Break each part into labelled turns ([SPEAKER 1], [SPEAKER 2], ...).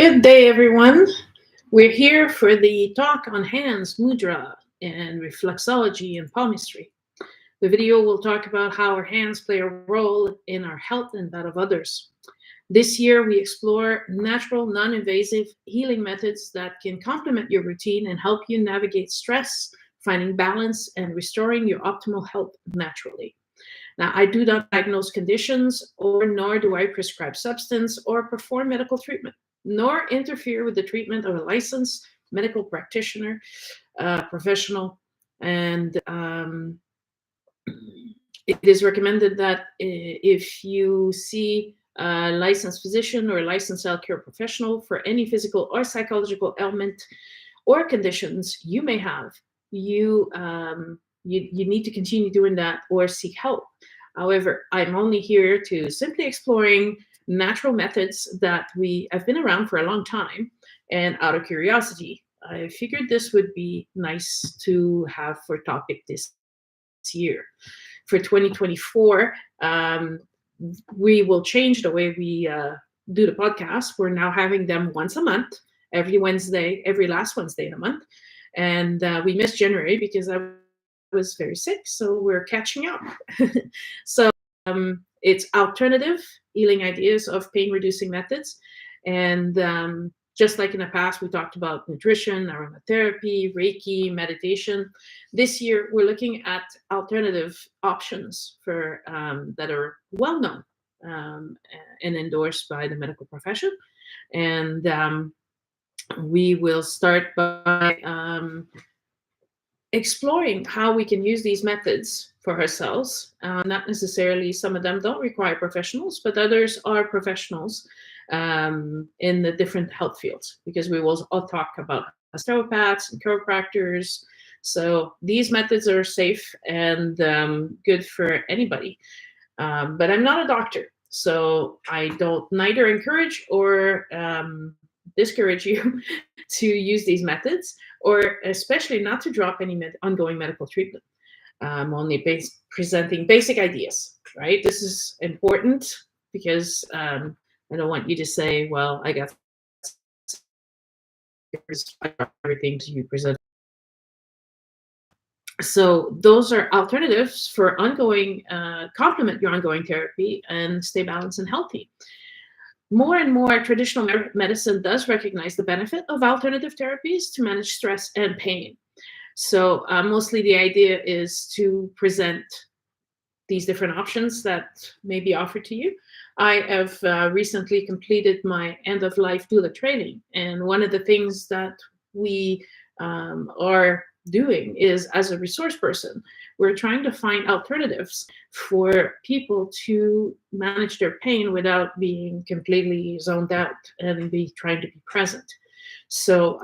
[SPEAKER 1] Good day, everyone. We're here for the talk on hands, mudra, and reflexology and palmistry. The video will talk about how our hands play a role in our health and that of others. This year, we explore natural, non-invasive healing methods that can complement your routine and help you navigate stress, finding balance, and restoring your optimal health naturally. Now, I do not diagnose conditions, nor do I prescribe substance or perform medical treatment, nor interfere with the treatment of a licensed medical practitioner, professional. And it is recommended that if you see a licensed physician or a licensed healthcare professional for any physical or psychological ailment or conditions you may have, you need to continue doing that or seek help. However, I'm only here to simply exploring natural methods that have been around for a long time, and out of curiosity, I figured this would be nice to have for topic this year. For 2024, we will change the way we do the podcast. We're now having them once a month, every last Wednesday in a month. And we missed January because I was very sick, so we're catching up. So it's alternative healing ideas of pain-reducing methods. And just like in the past, we talked about nutrition, aromatherapy, Reiki, meditation. This year, we're looking at alternative options for that are well-known and endorsed by the medical profession. And we will start by exploring how we can use these methods for ourselves. Not necessarily, some of them don't require professionals, but others are professionals in the different health fields, because we will all talk about osteopaths and chiropractors. So these methods are safe and good for anybody. But I'm not a doctor, so I don't neither encourage or discourage you to use these methods, or especially not to drop any ongoing medical treatment. I'm only presenting basic ideas, right? This is important because I don't want you to say, well, I got everything to you present. So those are alternatives for ongoing, complement your ongoing therapy and stay balanced and healthy. More and more traditional medicine does recognize the benefit of alternative therapies to manage stress and pain. So mostly the idea is to present these different options that may be offered to you. I have recently completed my end-of-life doula training, and one of the things that we are doing is, as a resource person, we're trying to find alternatives for people to manage their pain without being completely zoned out and trying to be present. So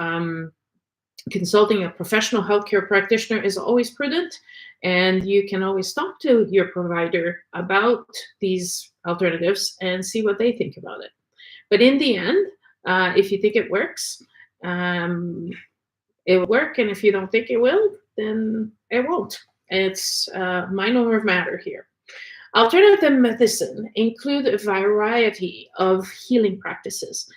[SPEAKER 1] consulting a professional healthcare practitioner is always prudent, and you can always talk to your provider about these alternatives and see what they think about it. But in the end, if you think it works, it will work, and if you don't think it will, then it won't. It's minor of matter here. Alternative medicine include a variety of healing practices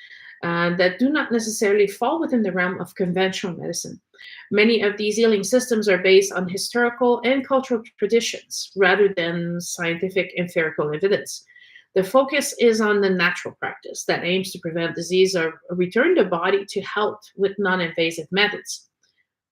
[SPEAKER 1] that do not necessarily fall within the realm of conventional medicine. Many of these healing systems are based on historical and cultural traditions rather than scientific empirical evidence. The focus is on the natural practice that aims to prevent disease or return the body to health with non-invasive methods.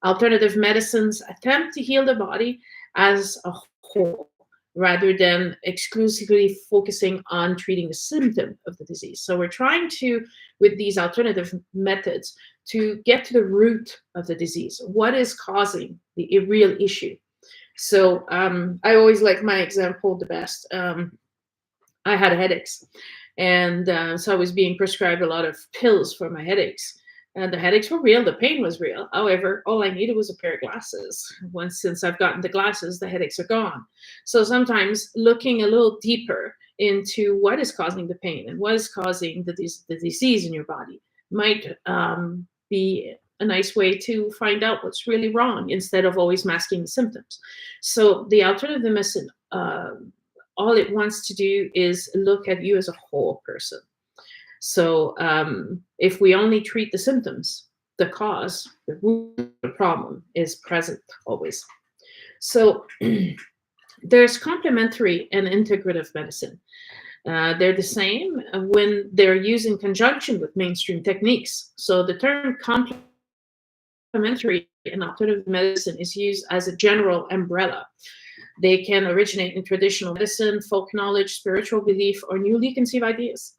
[SPEAKER 1] Alternative medicines attempt to heal the body as a whole, rather than exclusively focusing on treating the symptom of the disease. So we're trying to, with these alternative methods, to get to the root of the disease. What is causing the real issue? So I always like my example the best. I had headaches, and so I was being prescribed a lot of pills for my headaches. And the headaches were real, the pain was real. However, all I needed was a pair of glasses. Since I've gotten the glasses, the headaches are gone. So sometimes looking a little deeper into what is causing the pain and what is causing the disease in your body might be a nice way to find out what's really wrong, instead of always masking the symptoms. So the alternative medicine, all it wants to do is look at you as a whole person. So if we only treat the symptoms, the cause, the root of the problem is present always. So there's complementary and integrative medicine. They're the same when they're used in conjunction with mainstream techniques. So the term complementary and alternative medicine is used as a general umbrella. They can originate in traditional medicine, folk knowledge, spiritual belief, or newly conceived ideas.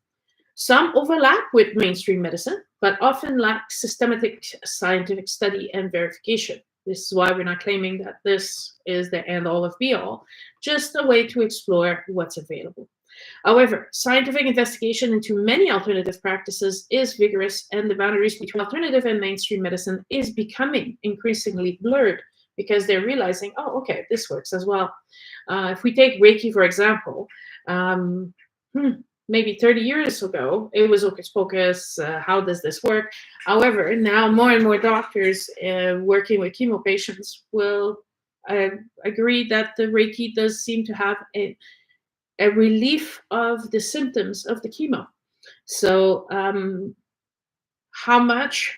[SPEAKER 1] Some overlap with mainstream medicine, but often lack systematic scientific study and verification. This is why we're not claiming that this is the end all of be all, just a way to explore what's available. However, scientific investigation into many alternative practices is vigorous, and the boundaries between alternative and mainstream medicine is becoming increasingly blurred because they're realizing, oh, okay, this works as well. If we take Reiki, for example, maybe 30 years ago, it was hocus pocus. How does this work? However, now more and more doctors working with chemo patients will agree that the Reiki does seem to have a relief of the symptoms of the chemo. So how much,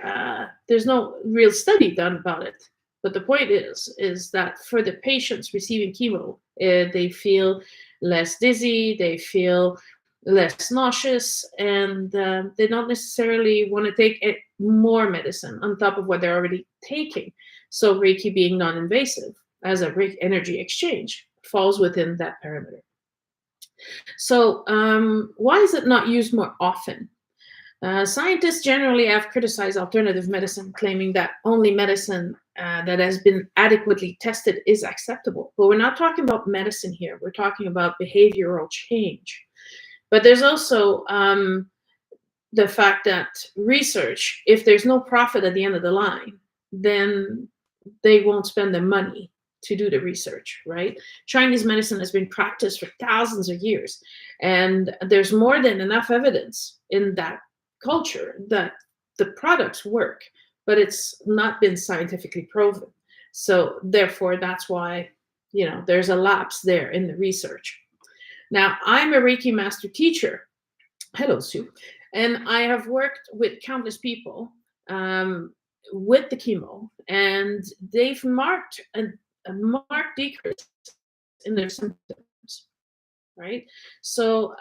[SPEAKER 1] there's no real study done about it. But the point is that for the patients receiving chemo, they feel less dizzy, they feel less nauseous, and they don't necessarily want to take more medicine on top of what they're already taking. So Reiki, being non-invasive as a Reiki energy exchange, falls within that parameter. So why is it not used more often? Scientists generally have criticized alternative medicine, claiming that only medicine that has been adequately tested is acceptable. But we're not talking about medicine here. We're talking about behavioral change. But there's also the fact that research, if there's no profit at the end of the line, then they won't spend the money to do the research, right? Chinese medicine has been practiced for thousands of years, and there's more than enough evidence in that culture that the products work, but it's not been scientifically proven. So therefore, that's why, there's a lapse there in the research. Now, I'm a Reiki master teacher. Hello, Sue. And I have worked with countless people with the chemo, and they've marked a marked decrease in their symptoms, right? So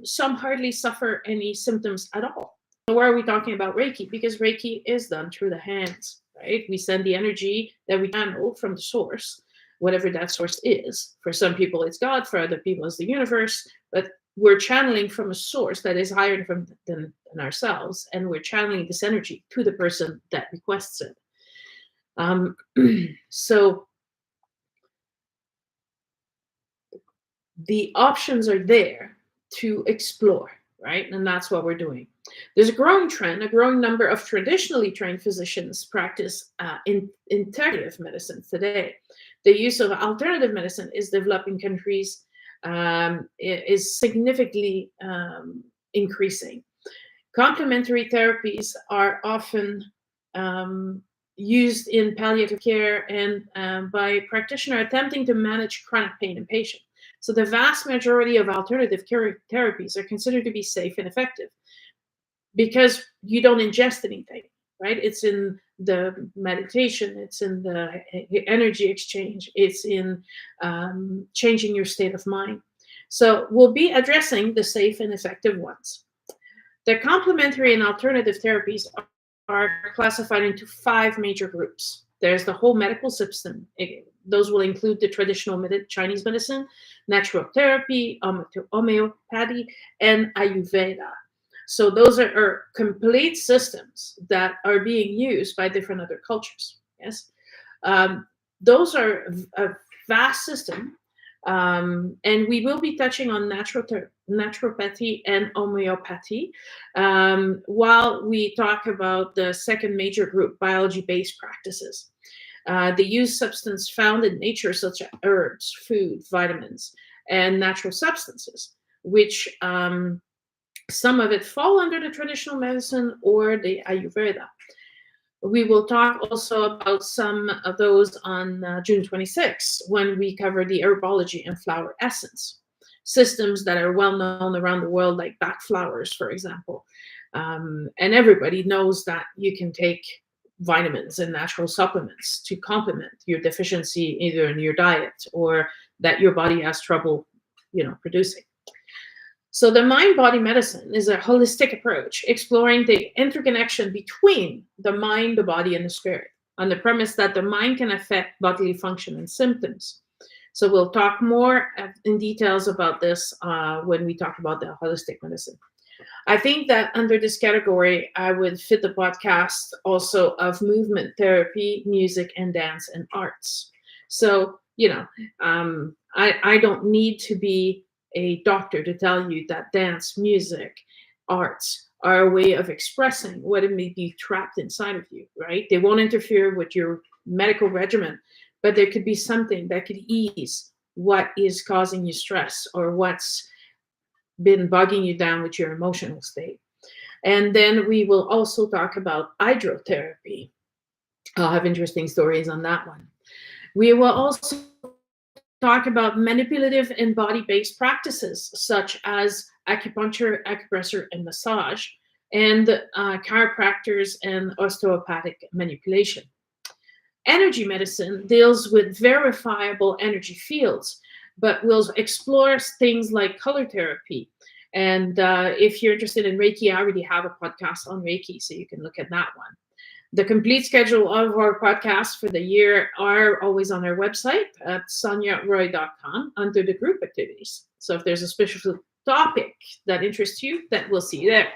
[SPEAKER 1] some hardly suffer any symptoms at all. So why are we talking about Reiki? Because Reiki is done through the hands, right? We send the energy that we channel from the source, whatever that source is. For some people, it's God. For other people, it's the universe. But we're channeling from a source that is higher than ourselves, and we're channeling this energy to the person that requests it. So the options are there to explore, right? And that's what we're doing. There's a growing trend, a growing number of traditionally trained physicians practice in integrative medicine today. The use of alternative medicine is developing countries is significantly increasing. Complementary therapies are often used in palliative care and by practitioner attempting to manage chronic pain in patients. So the vast majority of alternative therapies are considered to be safe and effective because you don't ingest anything, right? It's in the meditation, it's in the energy exchange, it's in changing your state of mind. So we'll be addressing the safe and effective ones. The complementary and alternative therapies are classified into 5 major groups. There's the whole medical system. Those will include the traditional Chinese medicine, natural therapy, homeopathy, and Ayurveda. So those are complete systems that are being used by different other cultures. Yes, those are a vast system, and we will be touching on naturopathy and homeopathy while we talk about the second major group, biology-based practices. They use substance found in nature, such as herbs, food, vitamins, and natural substances, which some of it fall under the traditional medicine or the Ayurveda. We will talk also about some of those on June 26th when we cover the herbology and flower essence. systems that are well known around the world, like Bach flowers, for example. And everybody knows that you can take vitamins and natural supplements to complement your deficiency either in your diet or that your body has trouble, producing. So the mind-body medicine is a holistic approach exploring the interconnection between the mind, the body, and the spirit, on the premise that the mind can affect bodily function and symptoms. So we'll talk more in details about this when we talk about the holistic medicine. I think that under this category, I would fit the podcast also of movement therapy, music, and dance and arts. So, I don't need to be a doctor to tell you that dance, music, arts are a way of expressing what it may be trapped inside of you, right? They won't interfere with your medical regimen, but there could be something that could ease what is causing you stress or what's been bugging you down with your emotional state. And then we will also talk about hydrotherapy. I'll have interesting stories on that one. We will also talk about manipulative and body-based practices such as acupuncture, acupressure, and massage, and chiropractors and osteopathic manipulation. Energy medicine deals with verifiable energy fields, but we'll explore things like color therapy. And if you're interested in Reiki, I already have a podcast on Reiki, so you can look at that one. The complete schedule of our podcasts for the year are always on our website at sonyaroy.com under the group activities. So if there's a special topic that interests you, then we'll see you there.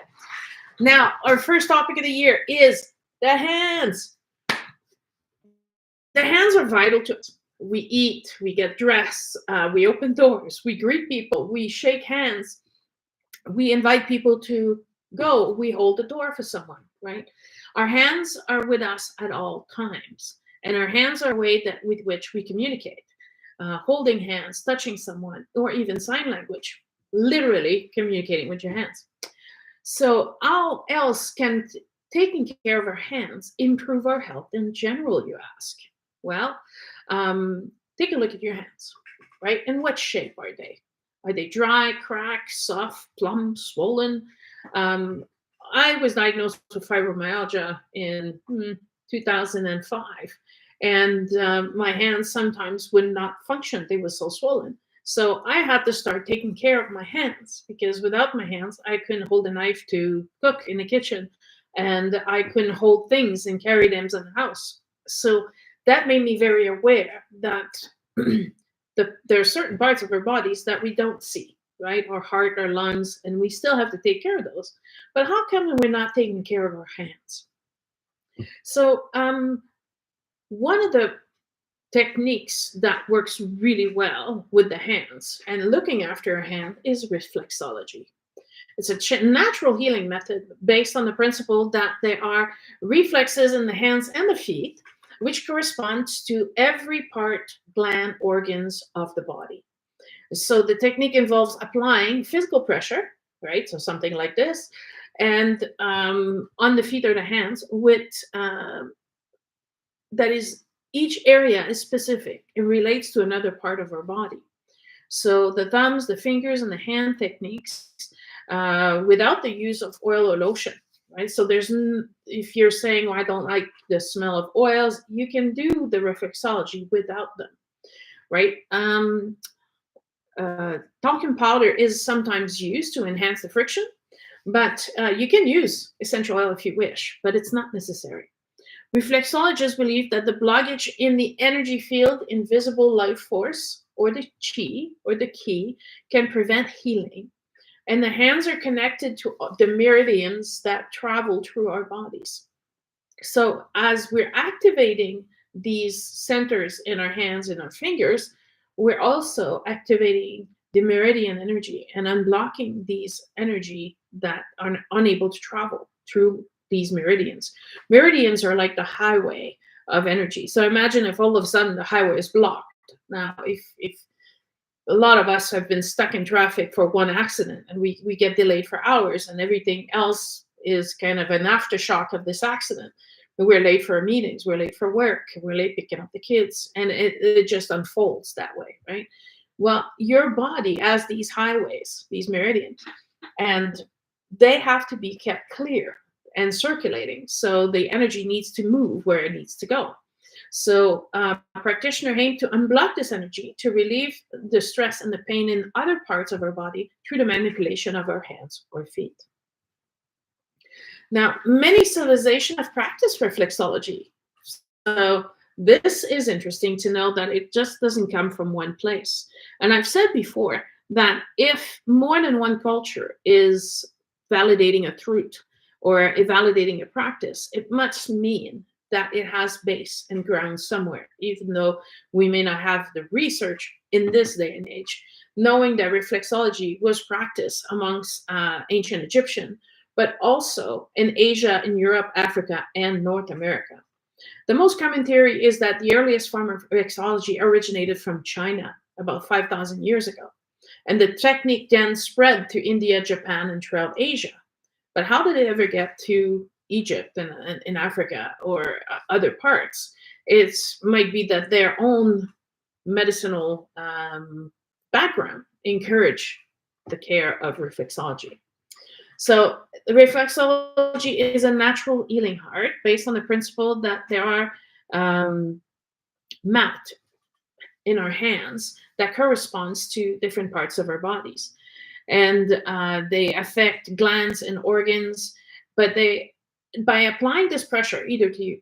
[SPEAKER 1] Now, our first topic of the year is the hands. The hands are vital to us. We eat, we get dressed, we open doors, we greet people, we shake hands, we invite people to go, we hold the door for someone, right? Our hands are with us at all times, and our hands are a way with which we communicate. Holding hands, touching someone, or even sign language, literally communicating with your hands. So how else can taking care of our hands improve our health in general, you ask? Well, take a look at your hands, right? And what shape are they? Are they dry, cracked, soft, plump, swollen? I was diagnosed with fibromyalgia in 2005, and my hands sometimes would not function. They were so swollen. So I had to start taking care of my hands, because without my hands, I couldn't hold a knife to cook in the kitchen, and I couldn't hold things and carry them in the house. So that made me very aware that there are certain parts of our bodies that we don't see, right? Our heart, our lungs, and we still have to take care of those. But how come we're not taking care of our hands? So one of the techniques that works really well with the hands and looking after a hand is reflexology. It's a natural healing method based on the principle that there are reflexes in the hands and the feet, which corresponds to every part, gland, organs of the body. So the technique involves applying physical pressure, right? So something like this, and on the feet or the hands with, that is, each area is specific. It relates to another part of our body. So the thumbs, the fingers, and the hand techniques without the use of oil or lotion. Right. So if you're saying, well, I don't like the smell of oils, you can do the reflexology without them. Right. Talcum powder is sometimes used to enhance the friction, but you can use essential oil if you wish, but it's not necessary. Reflexologists believe that the blockage in the energy field, invisible life force, or the chi, or the ki, can prevent healing. And the hands are connected to the meridians that travel through our bodies. So as we're activating these centers in our hands and our fingers, we're also activating the meridian energy and unblocking these energy that are unable to travel through these meridians. Meridians are like the highway of energy. So imagine if all of a sudden the highway is blocked. Now, if a lot of us have been stuck in traffic for one accident and we get delayed for hours, and everything else is kind of an aftershock of this accident. We're late for our meetings, we're late for work, we're late picking up the kids, and it just unfolds that way, right? Well, your body has these highways, these meridians, and they have to be kept clear and circulating. So the energy needs to move where it needs to go. So practitioner aim to unblock this energy to relieve the stress and the pain in other parts of our body through the manipulation of our hands or feet. Now, many civilizations have practiced reflexology. So this is interesting to know that it just doesn't come from one place. And I've said before that if more than one culture is validating a truth or validating a practice, it must mean that it has base and ground somewhere, even though we may not have the research in this day and age, knowing that reflexology was practiced amongst ancient Egyptian, but also in Asia, in Europe, Africa, and North America. The most common theory is that the earliest form of reflexology originated from China about 5,000 years ago. And the technique then spread to India, Japan, and throughout Asia. But how did it ever get to Egypt and in Africa or other parts? It might be that their own medicinal background encouraged the care of reflexology. So reflexology is a natural healing art based on the principle that there are mapped in our hands that corresponds to different parts of our bodies. And they affect glands and organs, but by applying this pressure,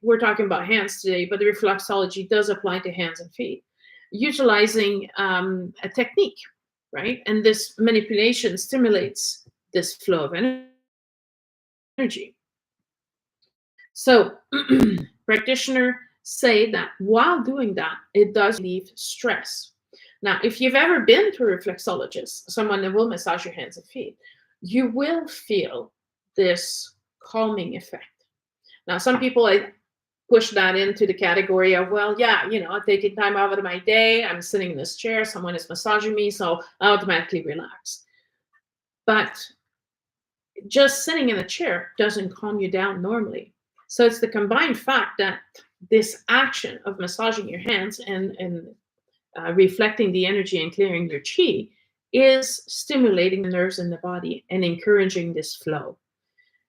[SPEAKER 1] we're talking about hands today, but the reflexology does apply to hands and feet, utilizing a technique, right? And this manipulation stimulates this flow of energy. So practitioner say that while doing that, it does relieve stress. Now, if you've ever been to a reflexologist, someone that will massage your hands and feet, you will feel this calming effect. Now, some people push that into the category of, well, yeah, I'm taking time out of my day, I'm sitting in this chair, someone is massaging me, so I automatically relax. But just sitting in a chair doesn't calm you down normally. So it's the combined fact that this action of massaging your hands and reflecting the energy and clearing your chi is stimulating the nerves in the body and encouraging this flow.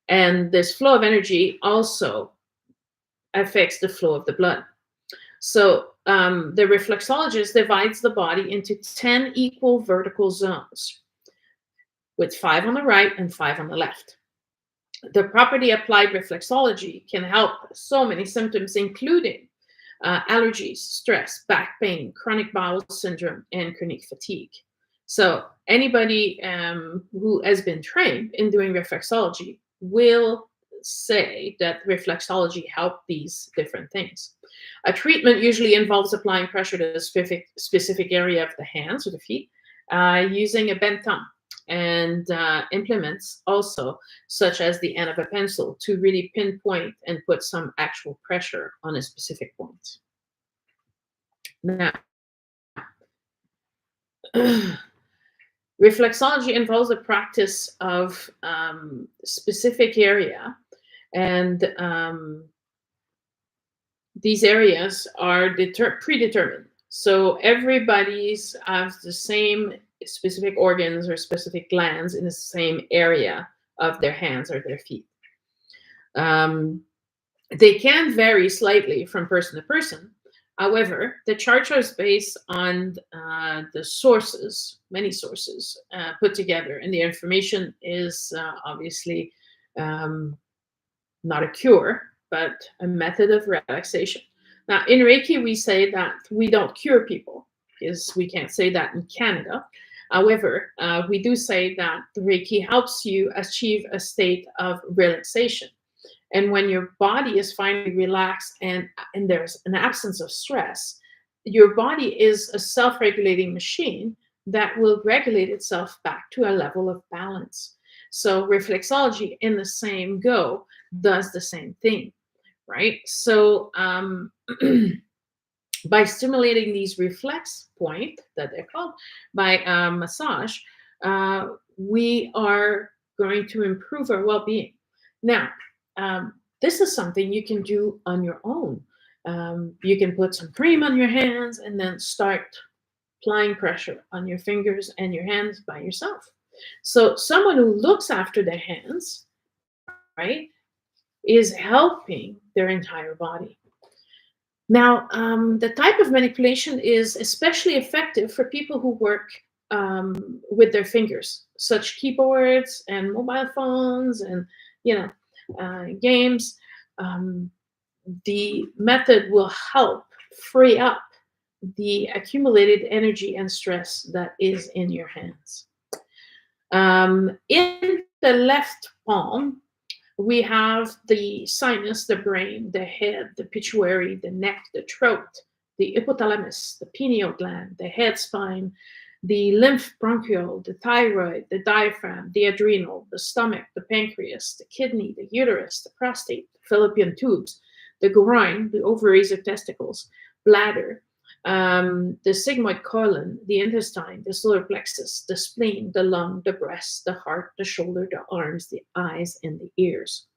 [SPEAKER 1] And this flow of energy also affects the flow of the blood. So the reflexologist divides the body into 10 equal vertical zones, with 5 on the right and 5 on the left. The property applied reflexology can help so many symptoms, including allergies, stress, back pain, chronic bowel syndrome, and chronic fatigue. So anybody who has been trained in doing reflexology will say that reflexology helped these different things. A treatment usually involves applying pressure to a specific area of the hands or the feet using a bent thumb, and implements also, such as the end of a pencil, to really pinpoint and put some actual pressure on a specific point. Now, reflexology involves the practice of specific area, and these areas are predetermined. So everybody's has the same specific organs or specific glands in the same area of their hands or their feet. They can vary slightly from person to person. However, the charts are based on the sources, many sources put together, and the information is obviously not a cure, but a method of relaxation. Now, in Reiki, we say that we don't cure people, because we can't say that in Canada. However, we do say that Reiki helps you achieve a state of relaxation. And when your body is finally relaxed and there's an absence of stress, your body is a self-regulating machine that will regulate itself back to a level of balance. So reflexology in the same go does the same thing, right? So by stimulating these reflex point that they're called by massage, we are going to improve our well-being. Now, this is something you can do on your own. You can put some cream on your hands and then start applying pressure on your fingers and your hands by yourself. So someone who looks after their hands, right, is helping their entire body. Now, the type of manipulation is especially effective for people who work with their fingers, such keyboards and mobile phones and games. Um, the method will help free up the accumulated energy and stress that is in your hands. In the left palm, we have the sinus, the brain, the head, the pituitary, the neck, the throat, the hypothalamus, the pineal gland, the head spine, the lymph bronchiole, the thyroid, the diaphragm, the adrenal, the stomach, the pancreas, the kidney, the uterus, the prostate, the fallopian tubes, the groin, the ovaries or testicles, bladder, the sigmoid colon, the intestine, the solar plexus, the spleen, the lung, the breast, the heart, the shoulder, the arms, the eyes, and the ears.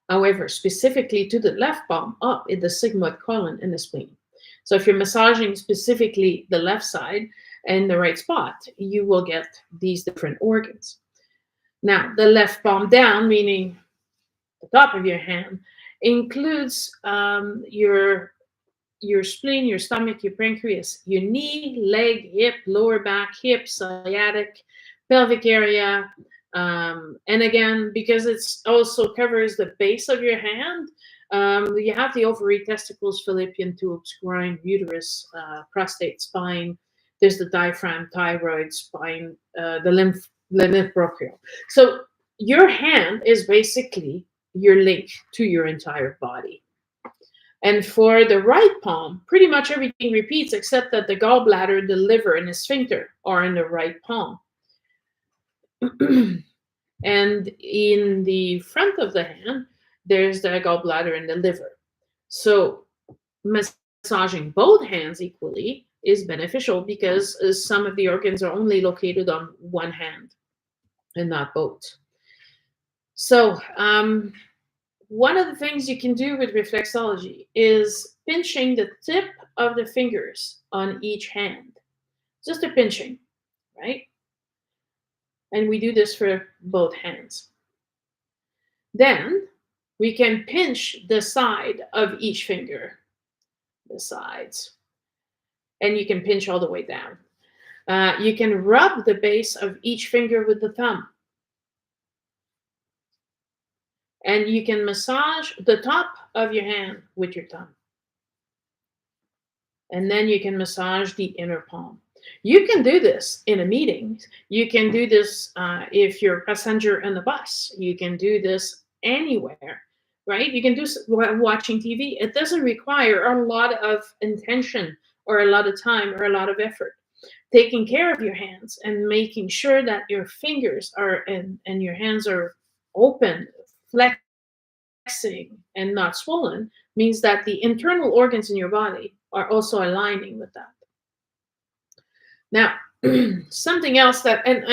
[SPEAKER 1] However, specifically to the left palm, up in the sigmoid colon and the spleen. So if you're massaging specifically the left side and the right spot, you will get these different organs. Now, the left palm down, meaning the top of your hand, includes your spleen, your stomach, your pancreas, your knee, leg, hip, lower back, hip, sciatic, pelvic area. And again, because it's also covers the base of your hand, you have the ovary, testicles, fallopian tubes, groin, uterus, prostate, spine. There's the diaphragm, thyroid, spine, the lymph bronchiole. So your hand is basically your link to your entire body. And for the right palm, pretty much everything repeats except that the gallbladder, the liver, and the sphincter are in the right palm. And in the front of the hand, there's the gallbladder and the liver. So massaging both hands equally is beneficial because some of the organs are only located on one hand and not both. So one of the things you can do with reflexology is pinching the tip of the fingers on each hand. Just a pinching, right? And we do this for both hands. Then we can pinch the side of each finger, the sides, and you can pinch all the way down. You can rub the base of each finger with the thumb. And you can massage the top of your hand with your thumb. And then you can massage the inner palm. You can do this in a meeting. You can do this if you're a passenger in the bus. You can do this anywhere, right? You can do watching TV. It doesn't require a lot of intention or a lot of time or a lot of effort. Taking care of your hands and making sure that your fingers are and your hands are open, flexing, and not swollen means that the internal organs in your body are also aligning with that. Now, something else that, and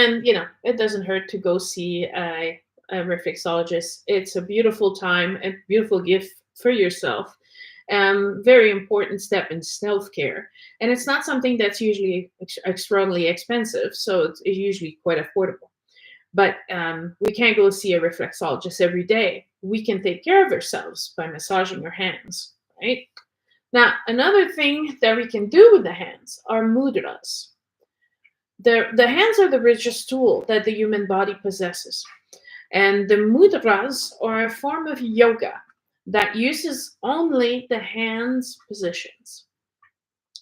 [SPEAKER 1] it doesn't hurt to go see a reflexologist. It's a beautiful time, a beautiful gift for yourself. Very important step in self-care. And it's not something that's usually extraordinarily expensive, so it's usually quite affordable. But we can't go see a reflexologist every day. We can take care of ourselves by massaging our hands, right? Now, another thing that we can do with the hands are mudras. The hands are the richest tool that the human body possesses. And the mudras are a form of yoga that uses only the hands positions.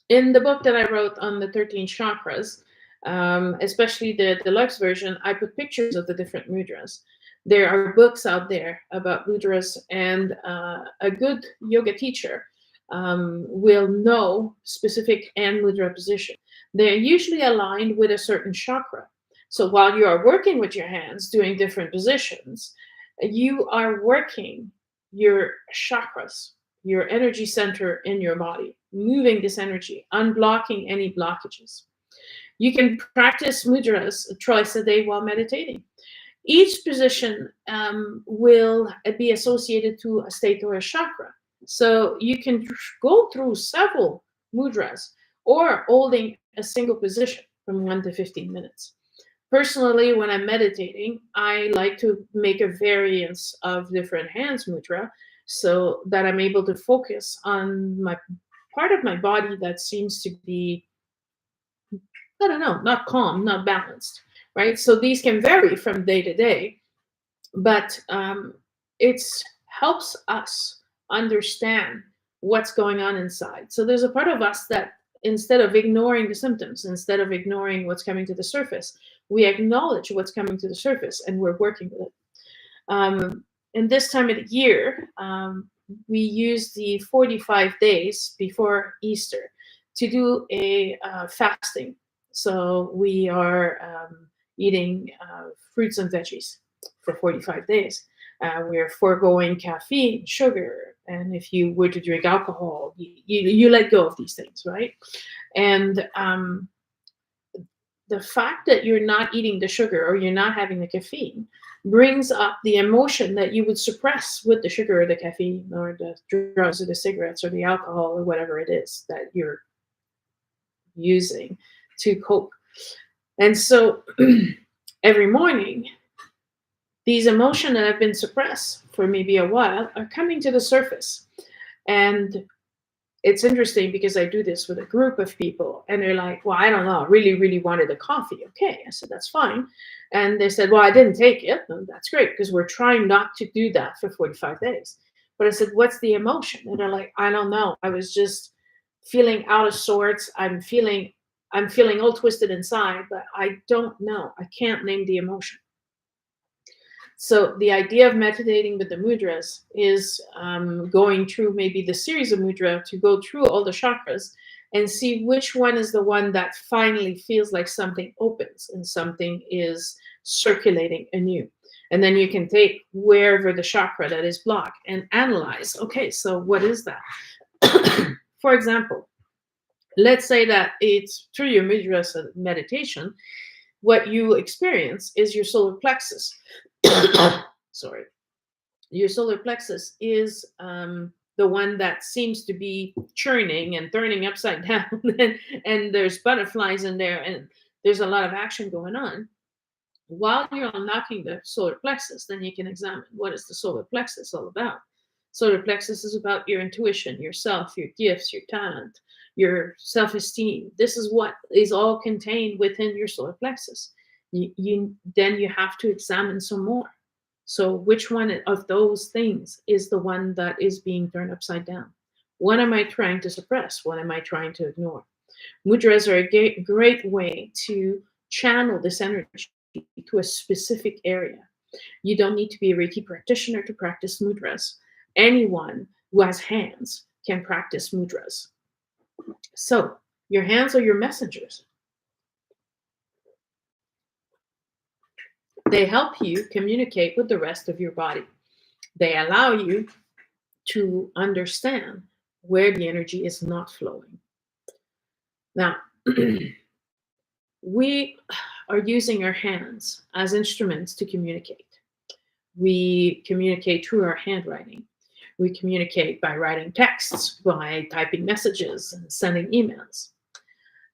[SPEAKER 1] In the book that I wrote on the 13 chakras, especially the deluxe version, I put pictures of the different mudras. There are books out there about mudras, and a good yoga teacher will know specific hand mudra position. They're usually aligned with a certain chakra. So while you are working with your hands, doing different positions, you are working your chakras, your energy center in your body, moving this energy, unblocking any blockages. You can practice mudras twice a day while meditating. Each position will be associated to a state or a chakra. So you can go through several mudras or holding a single position from 1 to 15 minutes. Personally, when I'm meditating, I like to make a variance of different hands mudra so that I'm able to focus on my part of my body that seems to be, I don't know, not calm, not balanced, right? So these can vary from day to day, but it helps us understand what's going on inside. So there's a part of us that, instead of ignoring the symptoms, instead of ignoring what's coming to the surface, we acknowledge what's coming to the surface and we're working with it. And this time of the year, we use the 45 days before Easter to do a fasting. So we are eating fruits and veggies for 45 days. We're foregoing caffeine, sugar, and if you were to drink alcohol, you let go of these things, right? And the fact that you're not eating the sugar or you're not having the caffeine brings up the emotion that you would suppress with the sugar or the caffeine or the drugs or the cigarettes or the alcohol or whatever it is that you're using to cope. And so every morning, these emotions that have been suppressed for maybe a while are coming to the surface. And it's interesting because I do this with a group of people and they're like, well, I don't know, I really, really wanted a coffee. Okay. I said, that's fine. And they said, well, I didn't take it. And that's great because we're trying not to do that for 45 days. But I said, what's the emotion? And they're like, I don't know. I was just feeling out of sorts. I'm feeling all twisted inside, but I don't know. I can't name the emotion. So the idea of meditating with the mudras is going through maybe the series of mudra to go through all the chakras and see which one is the one that finally feels like something opens and something is circulating anew. And then you can take wherever the chakra that is blocked and analyze, okay, so what is that? For example, let's say that it's through your mudras meditation, what you experience is your solar plexus. Sorry. Your solar plexus is the one that seems to be churning and turning upside down, and there's butterflies in there, and there's a lot of action going on. While you're unlocking the solar plexus, then you can examine what is the solar plexus all about. Solar plexus is about your intuition, yourself, your gifts, your talent, your self-esteem. This is what is all contained within your solar plexus. Then you have to examine some more. So which one of those things is the one that is being turned upside down? What am I trying to suppress? What am I trying to ignore? Mudras are a great way to channel this energy to a specific area. You don't need to be a Reiki practitioner to practice mudras. Anyone who has hands can practice mudras. So your hands are your messengers. They help you communicate with the rest of your body. They allow you to understand where the energy is not flowing. Now, we are using our hands as instruments to communicate. We communicate through our handwriting. We communicate by writing texts, by typing messages and sending emails.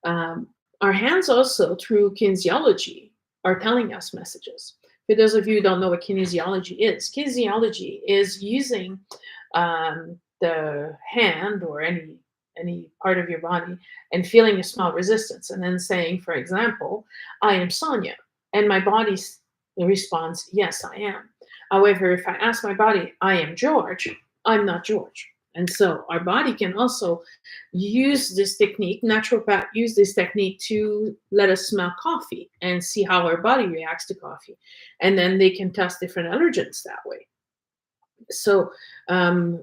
[SPEAKER 1] Our hands also, through kinesiology, are telling us messages. For those of you who don't know what kinesiology is using the hand or any part of your body and feeling a small resistance and then saying, for example, I am Sonia, and my body responds, yes, I am. However, if I ask my body, I am George, I'm not George. And so our body can also use this technique, naturopath use this technique to let us smell coffee and see how our body reacts to coffee. And then they can test different allergens that way. So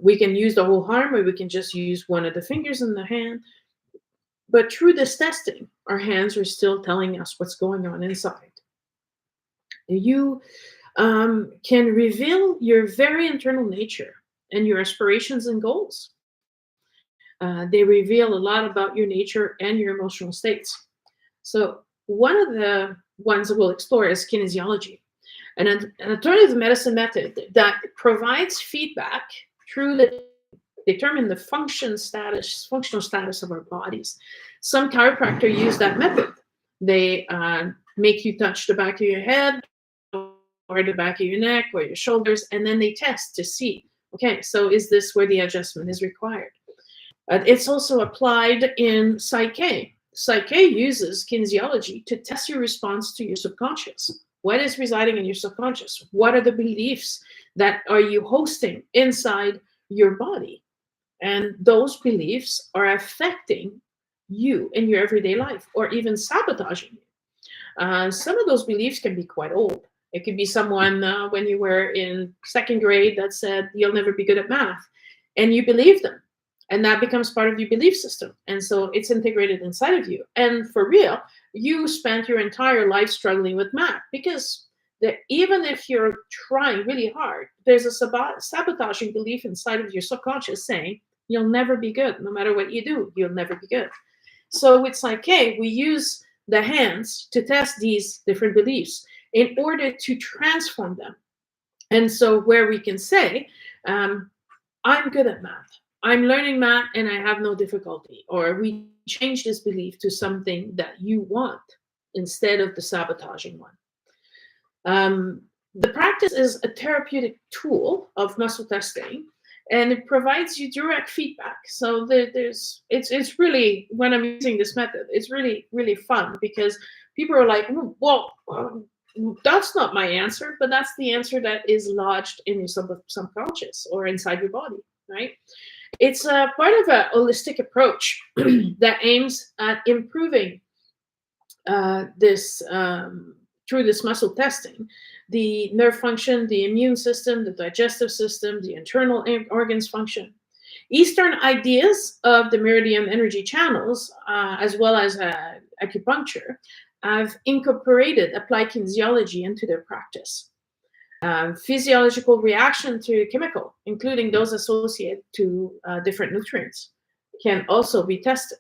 [SPEAKER 1] we can use the whole arm or we can just use one of the fingers in the hand. But through this testing, our hands are still telling us what's going on inside. You can reveal your very internal nature and your aspirations and goals. They reveal a lot about your nature and your emotional states. So one of the ones that we'll explore is kinesiology, an alternative medicine method that provides feedback through the determine the functional status of our bodies. Some chiropractor use that method. They make you touch the back of your head or the back of your neck or your shoulders, and then they test to see, okay, so is this where the adjustment is required? It's also applied in Psyche. Psyche uses kinesiology to test your response to your subconscious. What is residing in your subconscious? What are the beliefs that are you hosting inside your body? And those beliefs are affecting you in your everyday life or even sabotaging you. Some of those beliefs can be quite old. It could be someone when you were in second grade that said, you'll never be good at math. And you believe them. And that becomes part of your belief system. And so it's integrated inside of you. And for real, you spent your entire life struggling with math because even if you're trying really hard, there's a sabotaging belief inside of your subconscious saying, you'll never be good. No matter what you do, you'll never be good. So with Psyche, we use the hands to test these different beliefs in order to transform them. And so where we can say, I'm good at math. I'm learning math and I have no difficulty. Or we change this belief to something that you want instead of the sabotaging one. The practice is a therapeutic tool of muscle testing, and it provides you direct feedback. So it's really, when I'm using this method, it's really, really fun because people are like, well, that's not my answer, but that's the answer that is lodged in your subconscious or inside your body, right? It's a part of a holistic approach that aims at improving this through this muscle testing, the nerve function, the immune system, the digestive system, the internal organs function. Eastern ideas of the meridian energy channels, as well as acupuncture, have incorporated applied kinesiology into their practice. Physiological reaction to chemical, including those associated to different nutrients, can also be tested.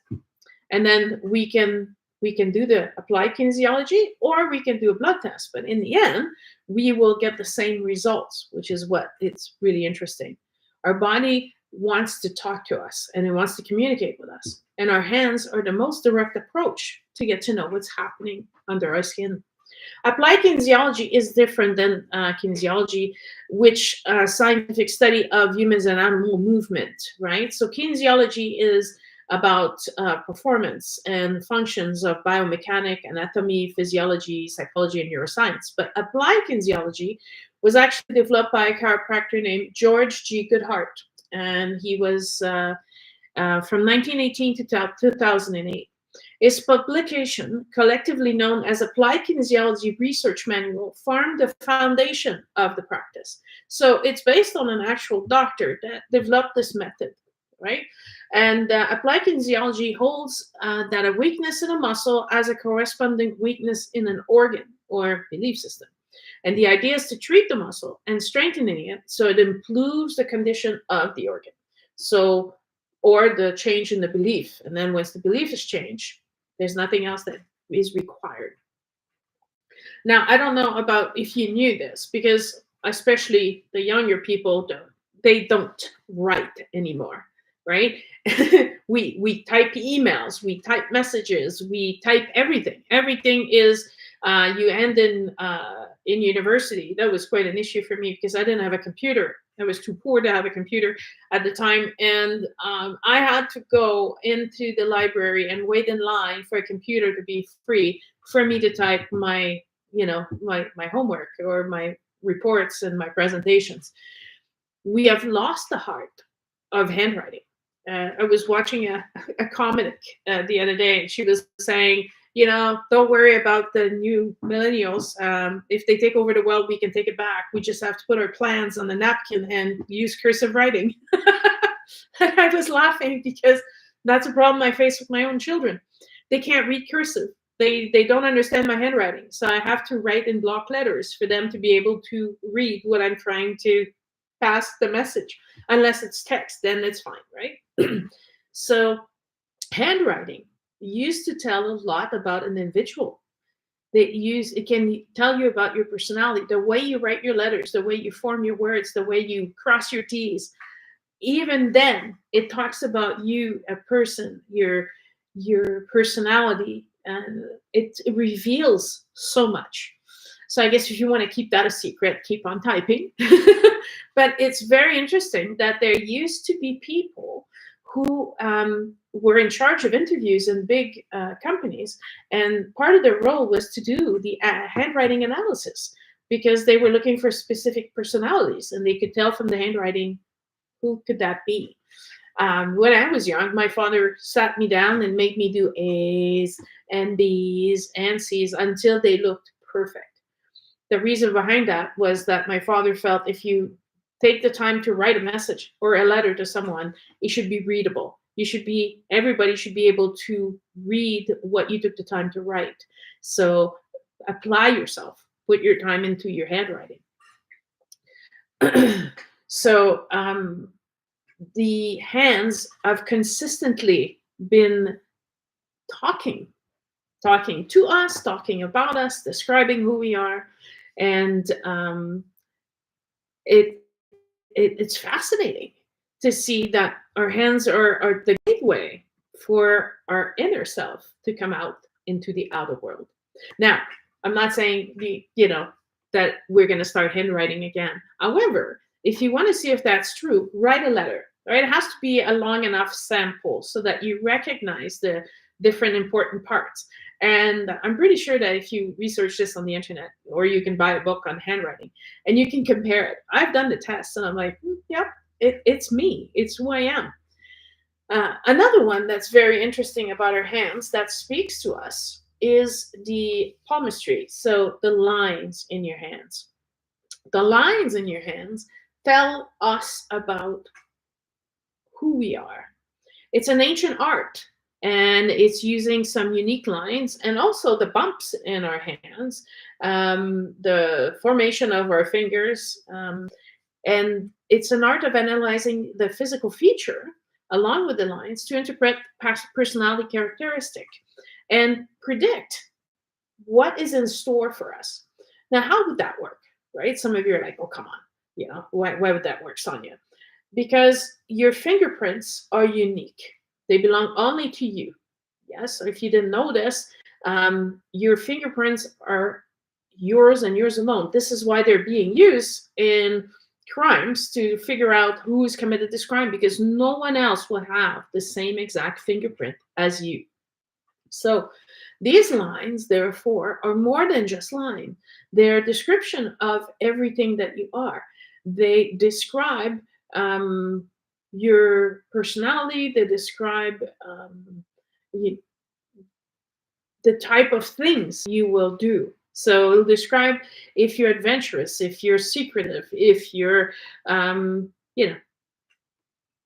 [SPEAKER 1] And then we can do the applied kinesiology, or we can do a blood test. But in the end, we will get the same results, which is what it's really interesting. Our body wants to talk to us and it wants to communicate with us. And our hands are the most direct approach to get to know what's happening under our skin. Applied kinesiology is different than kinesiology, which scientific study of humans and animal movement, right? So kinesiology is about performance and functions of biomechanic, anatomy, physiology, psychology, and neuroscience. But applied kinesiology was actually developed by a chiropractor named George G. Goodhart, and he was from 1918 to 2008. His publication, collectively known as Applied Kinesiology Research Manual, formed the foundation of the practice. So it's based on an actual doctor that developed this method, right? And applied kinesiology holds that a weakness in a muscle has a corresponding weakness in an organ or belief system. And the idea is to treat the muscle and strengthening it so it improves the condition of the organ. So, or the change in the belief. And then once the belief is changed, there's nothing else that is required. Now, I don't know about if you knew this, because especially the younger people don't write anymore, right? we type emails, we type messages, we type everything. Everything is you end in university. That was quite an issue for me because I didn't have a computer. I was too poor to have a computer at the time, and I had to go into the library and wait in line for a computer to be free for me to type my homework or my reports and my presentations. We have lost the art of handwriting. I was watching a comic the other day, and she was saying, don't worry about the new millennials. If they take over the world, we can take it back. We just have to put our plans on the napkin and use cursive writing. I was laughing because that's a problem I face with my own children. They can't read cursive. They don't understand my handwriting. So I have to write in block letters for them to be able to read what I'm trying to pass the message. Unless it's text, then it's fine, right? So handwriting used to tell a lot about an individual. It can tell you about your personality, the way you write your letters, the way you form your words, the way you cross your T's. even then, it talks about you, a person, your personality, and it reveals so much. So I guess if you want to keep that a secret, keep on typing. But it's very interesting that there used to be people who were in charge of interviews in big companies, and part of their role was to do the handwriting analysis, because they were looking for specific personalities, and they could tell from the handwriting who could that be. When I was young, my father sat me down and made me do A's and B's and C's until they looked perfect. The reason behind that was that my father felt if you take the time to write a message or a letter to someone, it should be readable. Everybody should be able to read what you took the time to write. So apply yourself, put your time into your handwriting. So the hands have consistently been talking to us, talking about us, describing who we are, and it's fascinating to see that our hands are the gateway for our inner self to come out into the outer world. Now, I'm not saying that we're going to start handwriting again. However, if you want to see if that's true, write a letter. Right? It has to be a long enough sample so that you recognize the different important parts. And I'm pretty sure that if you research this on the internet, or you can buy a book on handwriting, and you can compare it. I've done the test, and I'm like, yep, it's me. It's who I am. Another one that's very interesting about our hands that speaks to us is the palmistry. So the lines in your hands. The lines in your hands tell us about who we are. It's an ancient art, and it's using some unique lines, and also the bumps in our hands, the formation of our fingers, and it's an art of analyzing the physical feature along with the lines to interpret personality characteristic and predict what is in store for us. Now, how would that work, right? Some of you are like, oh, come on, why would that work, Sonia? Because your fingerprints are unique. They belong only to you. Yes, so if you didn't know this, your fingerprints are yours and yours alone. This is why they're being used in crimes, to figure out who's committed this crime, because no one else will have the same exact fingerprint as you. So these lines, therefore, are more than just line. They're a description of everything that you are. They describe your personality. They describe the type of things you will do. So it'll describe if you're adventurous, if you're secretive, if you're,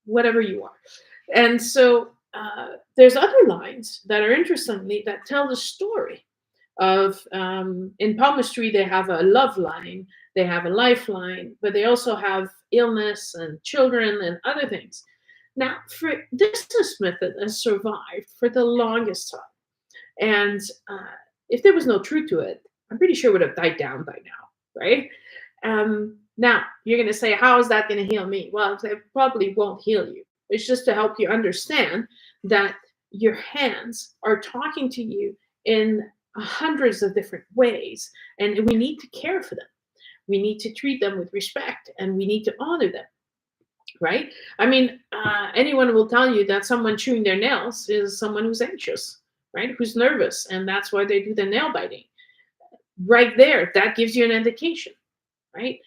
[SPEAKER 1] whatever you are. And so there's other lines that are interestingly that tell the story of, in palmistry, they have a love line, they have a lifeline, but they also have illness and children and other things. Now, this method has survived for the longest time. And if there was no truth to it, I'm pretty sure it would have died down by now, right? Now, you're going to say, how is that going to heal me? Well, it probably won't heal you. It's just to help you understand that your hands are talking to you in hundreds of different ways, and we need to care for them. We need to treat them with respect, and we need to honor them, right? I mean, anyone will tell you that someone chewing their nails is someone who's anxious, right? Who's nervous, and that's why they do the nail biting. Right there, that gives you an indication, right?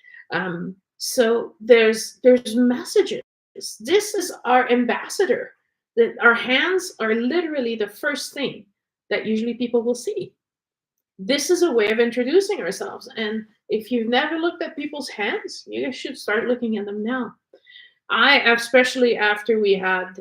[SPEAKER 1] So there's messages. This is our ambassador. That our hands are literally the first thing that usually people will see. This is a way of introducing ourselves. And if you've never looked at people's hands, you should start looking at them now. Especially after we had,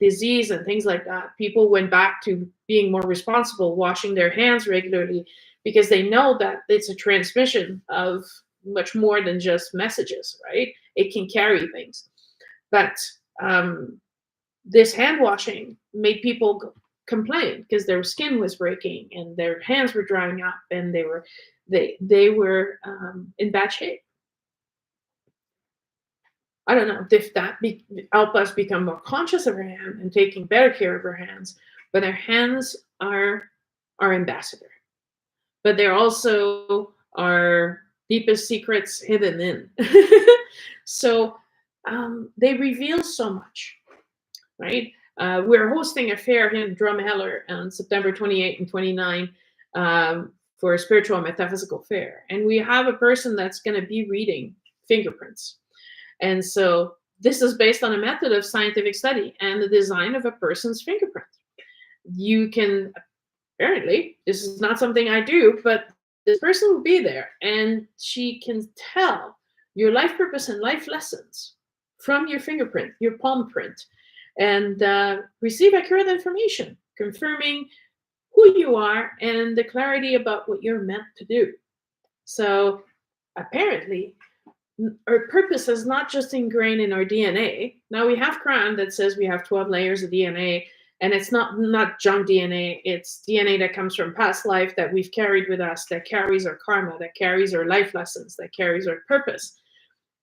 [SPEAKER 1] disease and things like that, people went back to being more responsible, washing their hands regularly, because they know that it's a transmission of much more than just messages, right? It can carry things. But this hand washing made people complain because their skin was breaking and their hands were drying up, and they were in bad shape. I don't know if that help us become more conscious of our hand and taking better care of our hands. But our hands are our ambassador, but they're also our deepest secrets hidden in. So they reveal so much, right? We're hosting a fair here in Drumheller on September 28 and 29 for a spiritual and metaphysical fair. And we have a person that's going to be reading fingerprints. And so this is based on a method of scientific study and the design of a person's fingerprint. You can, apparently, this is not something I do, but this person will be there and she can tell your life purpose and life lessons from your fingerprint, your palm print, and receive accurate information, confirming who you are and the clarity about what you're meant to do. So apparently, our purpose is not just ingrained in our DNA. Now we have Quran that says we have 12 layers of DNA, and it's not junk DNA. It's DNA that comes from past life that we've carried with us, that carries our karma, that carries our life lessons, that carries our purpose,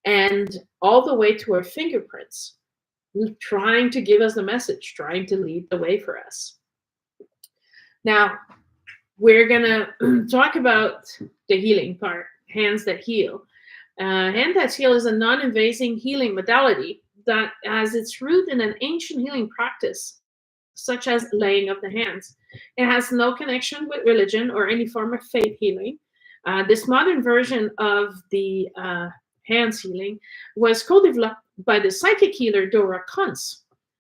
[SPEAKER 1] and all the way to our fingerprints, trying to give us the message, trying to lead the way for us. Now, we're gonna talk about the healing part, hands that heal. Hand that heal is a non-invasive healing modality that has its root in an ancient healing practice, such as laying of the hands. It has no connection with religion or any form of faith healing. This modern version of the hands healing was co-developed by the psychic healer Dora Kunz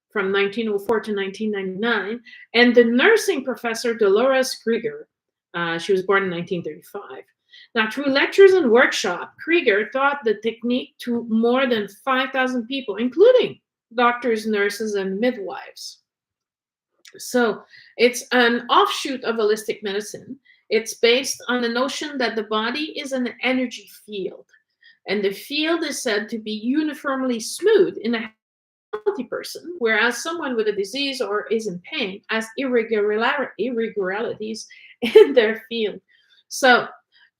[SPEAKER 1] from 1904 to 1999 and the nursing professor Dolores Krieger. She was born in 1935. Now, through lectures and workshops, Krieger taught the technique to more than 5,000 people, including doctors, nurses, and midwives. So it's an offshoot of holistic medicine. It's based on the notion that the body is an energy field, and the field is said to be uniformly smooth in a healthy person, whereas someone with a disease or is in pain has irregularities in their field. So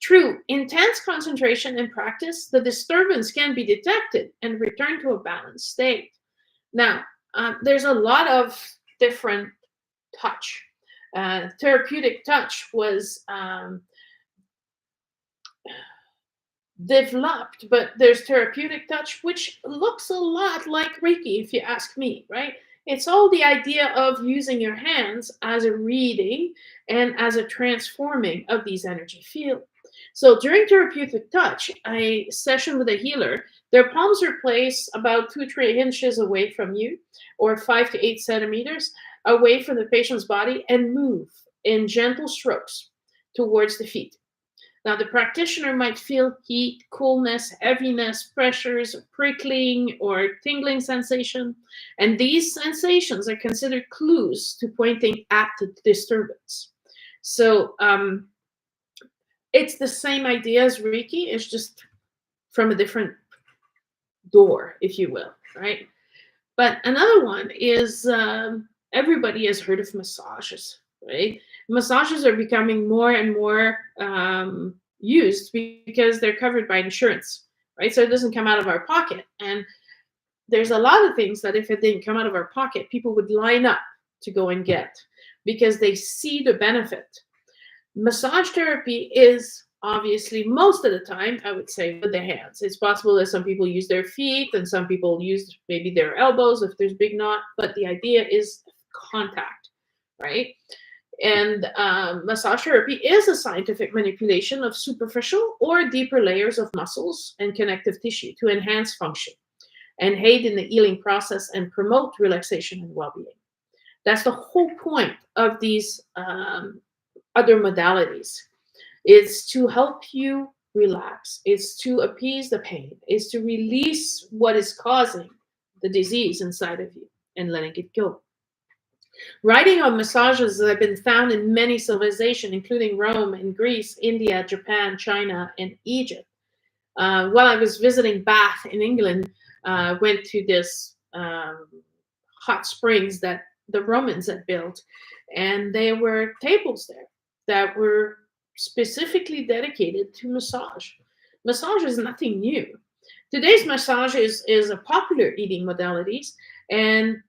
[SPEAKER 1] through intense concentration and practice, the disturbance can be detected and return to a balanced state. Now, there's a lot of different touch. Therapeutic touch was developed, but there's therapeutic touch, which looks a lot like Reiki, if you ask me, right? It's all the idea of using your hands as a reading and as a transforming of these energy fields. So during therapeutic touch, a session with a healer, their palms are placed about 2-3 inches away from you, or 5 to 8 centimeters away from the patient's body, and move in gentle strokes towards the feet. Now, the practitioner might feel heat, coolness, heaviness, pressures, prickling, or tingling sensation. And these sensations are considered clues to pointing at the disturbance. So it's the same idea as Reiki. It's just from a different door, if you will, right? But another one is everybody has heard of massages, right? Massages are becoming more and more used because they're covered by insurance, right? So it doesn't come out of our pocket. And there's a lot of things that if it didn't come out of our pocket, people would line up to go and get because they see the benefit. Massage therapy is obviously most of the time, I would say, with the hands. It's possible that some people use their feet and some people use maybe their elbows if there's big knot, but the idea is contact, right? And massage therapy is a scientific manipulation of superficial or deeper layers of muscles and connective tissue to enhance function and aid in the healing process and promote relaxation and well-being. That's the whole point of these other modalities. It's to help you relax. It's to appease the pain. It's to release what is causing the disease inside of you and letting it go. Writing on massages have been found in many civilizations, including Rome and Greece, India, Japan, China, and Egypt. While I was visiting Bath in England, went to this hot springs that the Romans had built, and there were tables there that were specifically dedicated to massage. Massage is nothing new. Today's massage is a popular eating modalities, and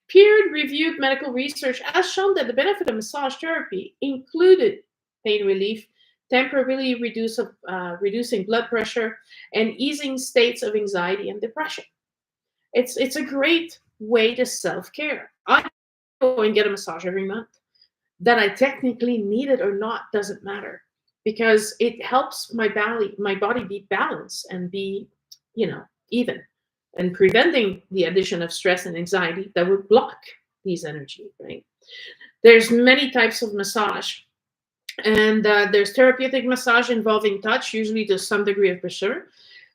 [SPEAKER 1] peer-reviewed medical research has shown that the benefit of massage therapy included pain relief, temporarily reducing blood pressure, and easing states of anxiety and depression. It's a great way to self-care. I go and get a massage every month. That I technically need it or not doesn't matter, because it helps my body be balanced and be, even, and preventing the addition of stress and anxiety that would block these energy, right? There's many types of massage, and there's therapeutic massage involving touch, usually to some degree of pressure.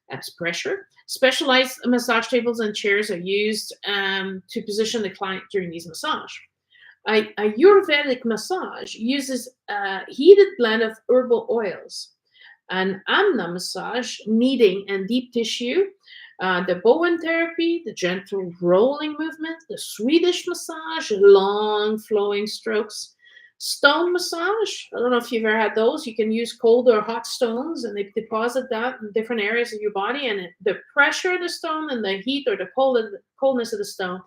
[SPEAKER 1] That's pressure. Specialized massage tables and chairs are used to position the client during these massage. A Ayurvedic massage uses a heated blend of herbal oils. An Amna massage, kneading and deep tissue. The Bowen therapy, the gentle rolling movement. The Swedish massage, long flowing strokes. Stone massage, I don't know if you've ever had those. You can use cold or hot stones, and they deposit that in different areas of your body. And the pressure of the stone and the heat or the coldness of the stone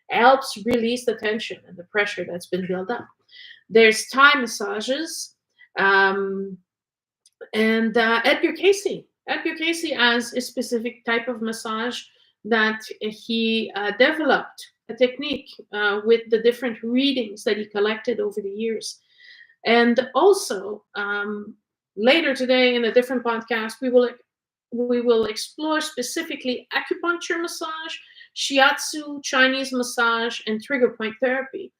[SPEAKER 1] helps release the tension and the pressure that's been built up. There's Thai massages, and Edgar Casey. Edgar Casey has a specific type of massage that he developed a technique with the different readings that he collected over the years. And also, later today in a different podcast, we will explore specifically acupuncture massage, shiatsu, Chinese massage, and trigger point therapy.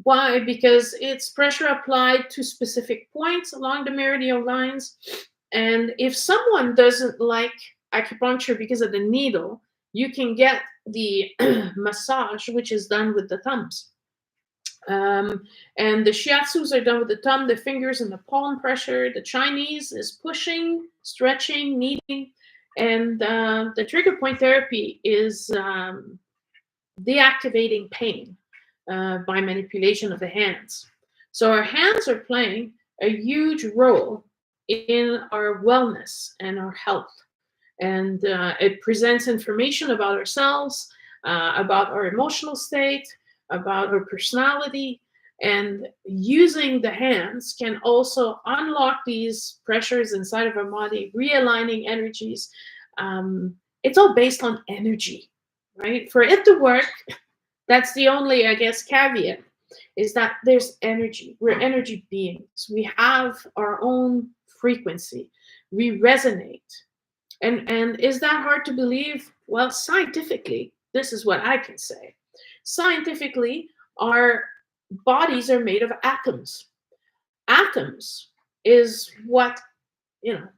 [SPEAKER 1] Why? Because it's pressure applied to specific points along the meridian lines. And if someone doesn't like acupuncture because of the needle, you can get the massage, which is done with the thumbs. And the shiatsus are done with the thumb, the fingers, and the palm pressure. The Chinese is pushing, stretching, kneading. And the trigger point therapy is deactivating pain by manipulation of the hands. So our hands are playing a huge role in our wellness and our health. And it presents information about ourselves, about our emotional state, about our personality. And using the hands can also unlock these pressures inside of our body, realigning energies. It's all based on energy, right? For it to work, that's the only, I guess, caveat, is that there's energy. We're energy beings. We have our own frequency. We resonate. And is that hard to believe? Well, scientifically, this is what I can say. Scientifically, our bodies are made of atoms. Atoms is what,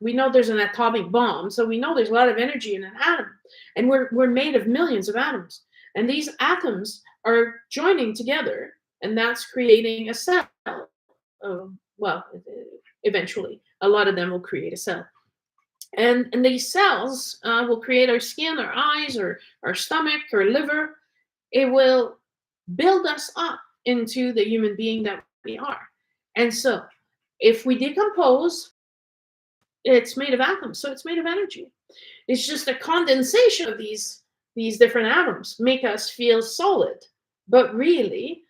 [SPEAKER 1] we know there's an atomic bomb, so we know there's a lot of energy in an atom. And we're made of millions of atoms. And these atoms are joining together, and that's creating a cell. Well, eventually, a lot of them will create a cell. And these cells will create our skin, our eyes, or our stomach, or liver. It will build us up into the human being that we are. And so, if we decompose, it's made of atoms, so it's made of energy. It's just a condensation of these different atoms make us feel solid, but really,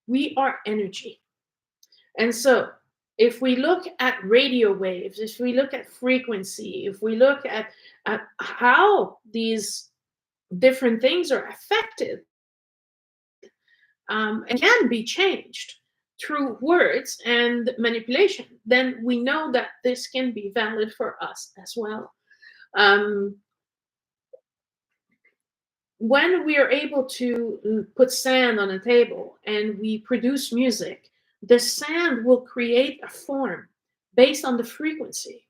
[SPEAKER 1] we are energy. And so, if we look at radio waves, if we look at frequency, if we look at how these different things are affected and can be changed through words and manipulation, then we know that this can be valid for us as well. When we are able to put sand on a table and we produce music, the sand will create a form based on the frequency.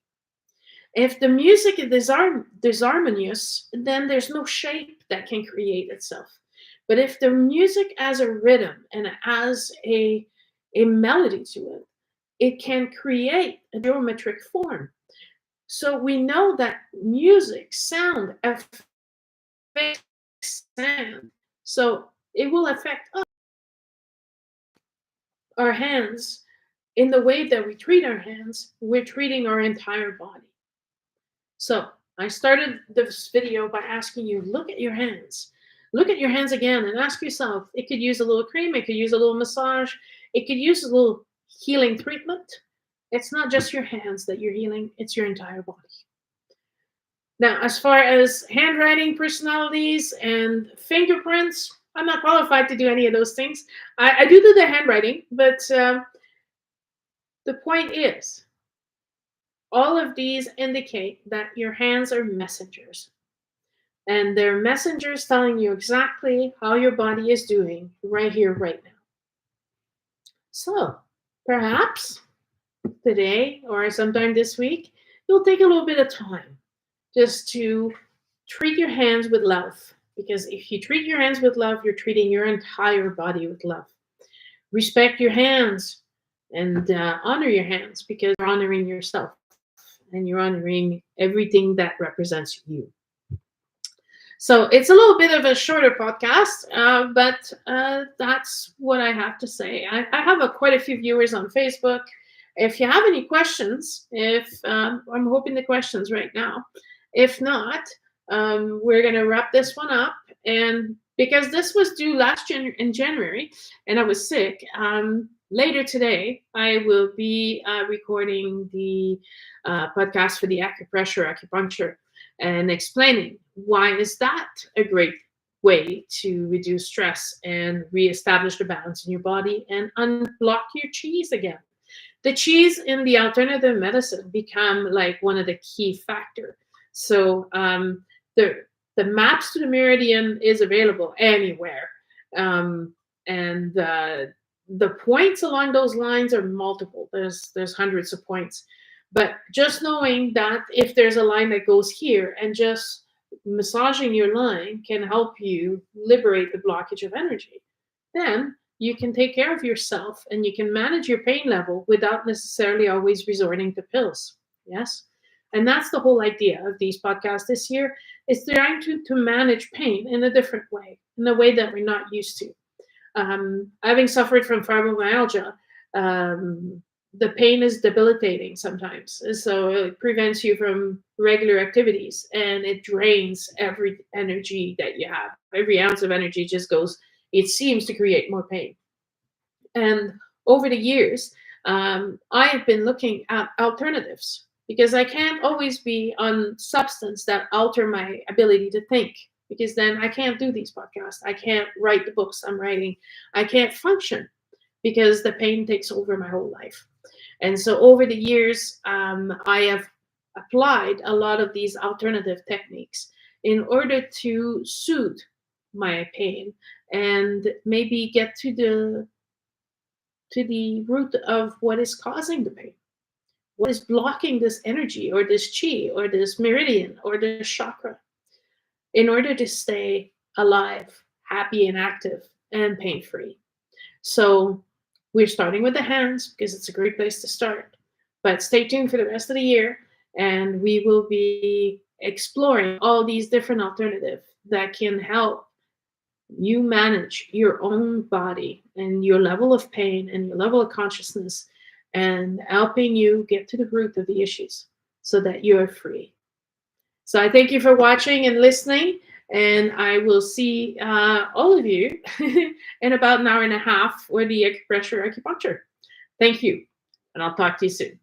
[SPEAKER 1] If the music is disharmonious, then there's no shape that can create itself. But if the music has a rhythm and it has a melody to it, it can create a geometric form. So we know that music, sound affects sand. So it will affect us. Our hands, in the way that we treat our hands, we're treating our entire body. So I started this video by asking you, look at your hands. Look at your hands again and ask yourself, it could use a little cream, it could use a little massage, it could use a little healing treatment. It's not just your hands that you're healing, it's your entire body. Now, as far as handwriting personalities and fingerprints, I'm not qualified to do any of those things. I do the handwriting, but the point is, all of these indicate that your hands are messengers. And they're messengers telling you exactly how your body is doing right here, right now. So, perhaps today or sometime this week, you'll take a little bit of time just to treat your hands with love. Because if you treat your hands with love, you're treating your entire body with love. Respect your hands and honor your hands, because you're honoring yourself and you're honoring everything that represents you. So it's a little bit of a shorter podcast, but that's what I have to say. I have quite a few viewers on Facebook. If you have any questions, I'm hoping the questions right now. If not, we're going to wrap this one up. And because this was due in January and I was sick, later today, I will be recording the podcast for the acupressure, acupuncture, and explaining why is that a great way to reduce stress and reestablish the balance in your body and unblock your qis again. The qis in the alternative medicine become like one of the key factors. So the maps to the meridian is available anywhere. And the points along those lines are multiple. There's hundreds of points. But just knowing that if there's a line that goes here and just massaging your line can help you liberate the blockage of energy, then you can take care of yourself and you can manage your pain level without necessarily always resorting to pills. Yes? And that's the whole idea of these podcasts this year, is trying to manage pain in a different way, in a way that we're not used to. Having suffered from fibromyalgia, the pain is debilitating sometimes. So it prevents you from regular activities and it drains every energy that you have. Every ounce of energy just goes, it seems to create more pain. And over the years, I have been looking at alternatives because I can't always be on substance that alter my ability to think, because then I can't do these podcasts. I can't write the books I'm writing. I can't function because the pain takes over my whole life. And so over the years, I have applied a lot of these alternative techniques in order to soothe my pain and maybe get to the root of what is causing the pain. What is blocking this energy or this chi or this meridian or this chakra in order to stay alive, happy and active and pain-free. So we're starting with the hands because it's a great place to start. But stay tuned for the rest of the year, and we will be exploring all these different alternatives that can help you manage your own body and your level of pain and your level of consciousness, and helping you get to the root of the issues so that you're free. So I thank you for watching and listening. And I will see all of you in about an hour and a half for the acupressure acupuncture. Thank you, and I'll talk to you soon.